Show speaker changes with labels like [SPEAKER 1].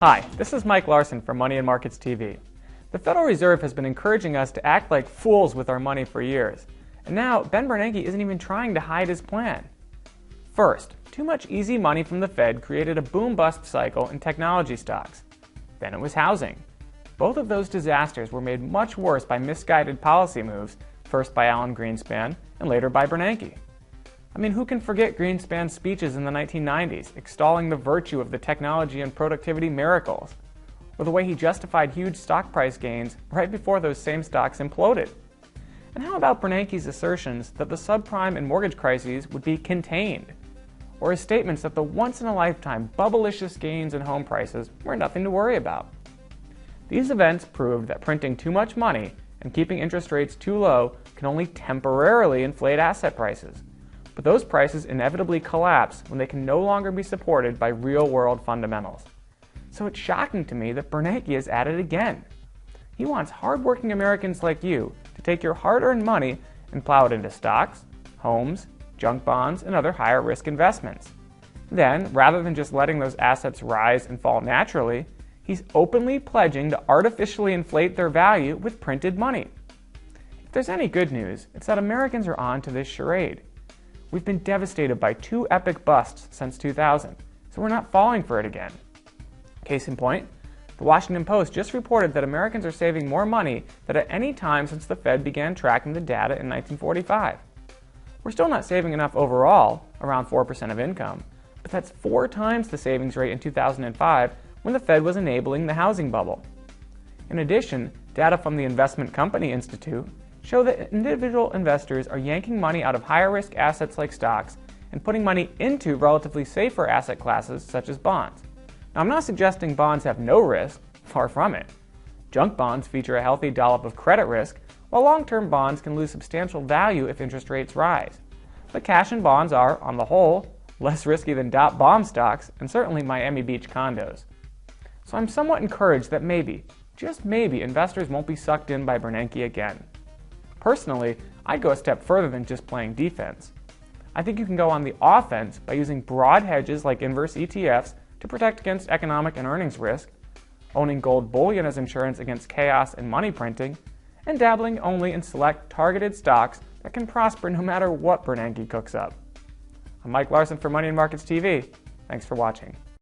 [SPEAKER 1] Hi, this is Mike Larson from Money and Markets TV. The Federal Reserve has been encouraging us to act like fools with our money for years, and now Ben Bernanke isn't even trying to hide his plan. First, too much easy money from the Fed created a boom-bust cycle in technology stocks. Then it was housing. Both of those disasters were made much worse by misguided policy moves, first by Alan Greenspan and later by Bernanke. I mean, who can forget Greenspan's speeches in the 1990s, extolling the virtue of the technology and productivity miracles, or the way he justified huge stock price gains right before those same stocks imploded? And how about Bernanke's assertions that the subprime and mortgage crises would be contained, or his statements that the once-in-a-lifetime bubblicious gains in home prices were nothing to worry about? These events proved that printing too much money and keeping interest rates too low can only temporarily inflate asset prices. But those prices inevitably collapse when they can no longer be supported by real-world fundamentals. So it's shocking to me that Bernanke is at it again. He wants hard-working Americans like you to take your hard-earned money and plow it into stocks, homes, junk bonds, and other higher-risk investments. Then, rather than just letting those assets rise and fall naturally, he's openly pledging to artificially inflate their value with printed money. If there's any good news, it's that Americans are on to this charade. We've been devastated by two epic busts since 2000, so we're not falling for it again. Case in point, the Washington Post just reported that Americans are saving more money than at any time since the Fed began tracking the data in 1945. We're still not saving enough overall, around 4% of income, but that's 4 times the savings rate in 2005 when the Fed was enabling the housing bubble. In addition, data from the Investment Company Institute show that individual investors are yanking money out of higher-risk assets like stocks and putting money into relatively safer asset classes such as bonds. Now, I'm not suggesting bonds have no risk, far from it. Junk bonds feature a healthy dollop of credit risk, while long-term bonds can lose substantial value if interest rates rise. But cash and bonds are, on the whole, less risky than dot bomb stocks and certainly Miami Beach condos. So I'm somewhat encouraged that maybe, just maybe, investors won't be sucked in by Bernanke again. Personally, I'd go a step further than just playing defense. I think you can go on the offense by using broad hedges like inverse ETFs to protect against economic and earnings risk, owning gold bullion as insurance against chaos and money printing, and dabbling only in select targeted stocks that can prosper no matter what Bernanke cooks up. I'm Mike Larson for Money and Markets TV. Thanks for watching.